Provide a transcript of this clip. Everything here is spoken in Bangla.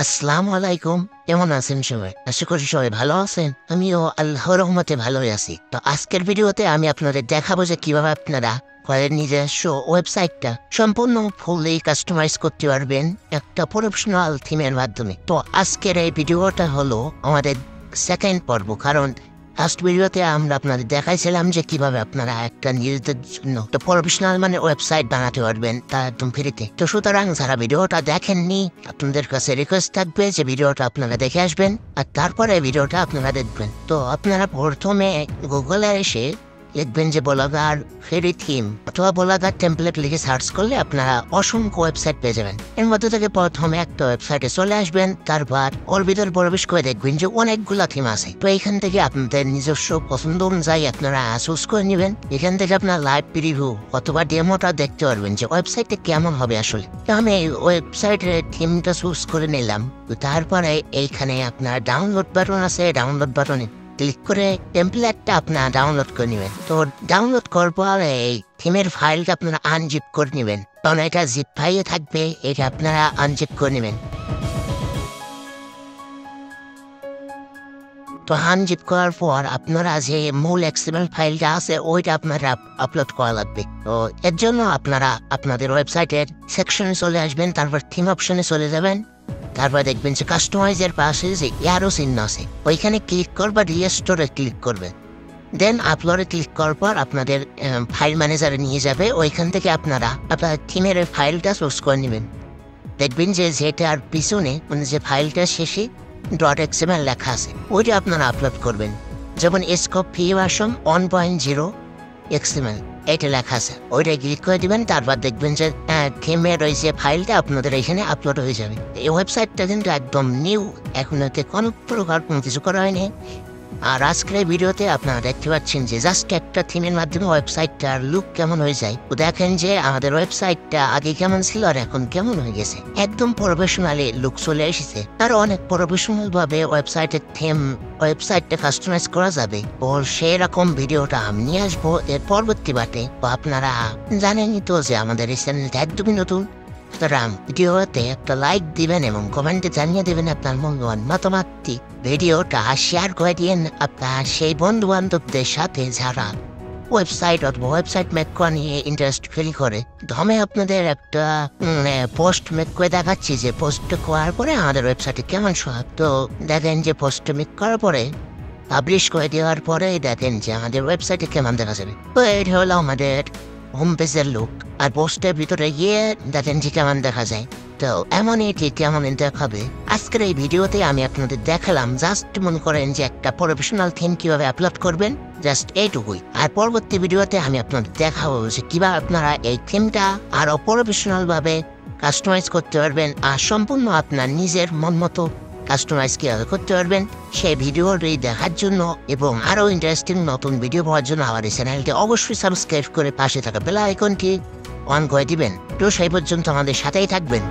আসসালামু আলাইকুম। কেমন আছেন সবাই? আশা করি সবাই ভালো আছেন। আমিও আল্লাহর রহমতে ভালোই আছি। তো আজকের ভিডিওতে আমি আপনাদের দেখাবো যে কিভাবে আপনারা আপনাদের নিজস্ব ওয়েবসাইটটা সম্পূর্ণ ফুললি কাস্টমাইজ করতে পারবেন একটা প্রফেশনাল থিমের মাধ্যমে। তো আজকের এই ভিডিওটা হলো আমাদের সেকেন্ড পর্ব, কারণ লাস্ট ভিডিওতে আমরা আপনাদের দেখাইছিলাম যে কিভাবে আপনারা একটা নিজেদের জন্য একটা প্রফেশনাল ওয়েবসাইট বানাতে পারবেন তা একদম ফ্রিতে। তো সুতরাং যারা ভিডিওটা দেখেননি আপনাদের কাছে রিকোয়েস্ট থাকবে যে ভিডিওটা আপনারা দেখে আসবেন আর তারপরে ভিডিওটা আপনারা দেখবেন। তো আপনারা প্রথমে গুগলে এসে লিখবেন যে ব্লগার ফ্রি থিম অথবা ব্লগার টেমপ্লেট লিখে সার্চ করলে আপনারা অসংখ্য ওয়েবসাইট পেয়ে যাবেন। এর মধ্যে থেকে প্রথমে একটা ওয়েবসাইটে চলে আসবেন, তারপর ওর ভিতর প্রবেশ করে দেখবেন যে অনেকগুলো থিম আছে। তো এখান থেকে আপনাদের নিজস্ব পছন্দ অনুযায়ী আপনারা চুজ করে নেবেন। এখান থেকে আপনার লাইভ প্রিভিউ অথবা ডেমোটা দেখতে পারবেন যে ওয়েবসাইটটা কেমন হবে আসলে। তো আমি এই ওয়েবসাইটের থিমটা চুজ করে নিলাম। তো তারপরে এইখানে আপনার ডাউনলোড বাটন আছে, ডাউনলোড বাটনে ক্লিক করে টেমপ্লেটটা আপনারা ডাউনলোড করে নেবেন। তো ডাউনলোড করার পর এই থিমের ফাইলটা আপনারা আনজিপ করে নেবেন, কারণ এটা জিপ ফাইলে থাকবে, এটা আপনারা আনজিপ করে নেবেন। তো আনজিপ করার পর আপনারা যে মূল এক্সএমএল ফাইলটা আছে ওইটা আপনারা আপলোড করা লাগবে। তো এর জন্য আপনারা আপনাদের ওয়েবসাইটের সেকশনে চলে আসবেন, তারপর থিম অপশনে চলে যাবেন। তারপর দেখবেন যে কাস্টমাইজের পাশে যে অ্যারো চিহ্ন আছে ওইখানে ক্লিক করবা, রিস্টোরে ক্লিক করবেন, দেন আপলোডে ক্লিক করার পর আপনাদের ফাইল ম্যানেজারে নিয়ে যাবে। ওইখান থেকে আপনারা আপনার থিমের ফাইলটা চুজ করে নেবেন। দেখবেন যে যেটার পিছনে যে ফাইলটা শেষে .xml লেখা আছে ওইটা আপনারা আপলোড করবেন। যেমন স্কোপ ফি ভার্সন 1.0 XML এটা লেখা আছে, ওইটাই ক্লিক করে দিবেন। তারপর দেখবেন যে থিমের ওই যে ফাইলটা আপনাদের এখানে আপলোড হয়ে যাবে। এই ওয়েবসাইটটা কিন্তু একদম নিউ, এখন এতে কোনো প্রকার কোনো কিছু করা হয়নি। আর আজকের এই ভিডিওতে আপনারা দেখতে পাচ্ছেন যে জাস্ট একটা থিমের মাধ্যমে ওয়েবসাইটটার লুক কেমন হয়ে যায়। তো দেখেন যে আমাদের ওয়েবসাইটটা আগে কেমন ছিল আর এখন কেমন হয়ে গেছে, একদম প্রফেশনালি লুক চলে এসেছে। আর অনেক প্রফেশনাল ভাবে ওয়েবসাইটের থিম ওয়েবসাইটটা কাস্টমাইজ করা যাবে। ও সেই রকম ভিডিওটা আমি নিয়ে আসবো এর পরবর্তী বাটে। তো আপনারা জানেনই তো যে আমাদের এই চ্যানেলটা একদমই নতুন, সুতরাং ভিডিওতে একটা লাইক দিবেন এবং কমেন্টে জানিয়ে দেবেন আপনার মূল্যবান মতামতটি। ভিডিওটা শেয়ার করে দিন আপনার সেই বন্ধু বান্ধবদের সাথে যারা ওয়েবসাইট অথবা ওয়েবসাইট মেক করা নিয়ে ইন্টারেস্ট ফিল করে। তো আমি আপনাদের একটা পোস্ট মেক করে দেখাচ্ছি যে পোস্ট করার পরে আমাদের ওয়েবসাইটে কেমন শোনা। তো দেখেন যে পোস্ট মেক করার পরে পাবলিশ করে দেওয়ার পরে দেখেন যে আমাদের ওয়েবসাইটে কেমন দেখা যাবে। তো এটা হলো আমাদের হোম পেজের লুক। আর পোস্টের ভিতরে গিয়ে দেখেন যে কেমন দেখা যায়। তো এমনই ঠিক কেমন দেখাবে। আজকের এই ভিডিওতে আমি আপনাদের দেখালাম, জাস্ট মনে করেন যে একটা প্রফেশনাল থিম কিভাবে আপলোড করবেন, জাস্ট এইটুকুই। আর পরবর্তী ভিডিওতে আমি আপনাদের দেখাবো যে কিভাবে আপনারা এই থিমটা আরো প্রফেশনাল ভাবে কাস্টমাইজ করতে পারবেন আর সম্পূর্ণ আপনার নিজের মন মতো কাস্টমাইজ কিভাবে করতে পারবেন। সেই ভিডিওটি দেখার জন্য এবং আরও ইন্টারেস্টিং নতুন ভিডিও পাওয়ার জন্য আমার এই চ্যানেলটি অবশ্যই সাবস্ক্রাইব করে পাশে থাকা বেল আইকনটি অন করে দিবেন। তো সেই পর্যন্ত আমাদের সাথেই থাকবেন।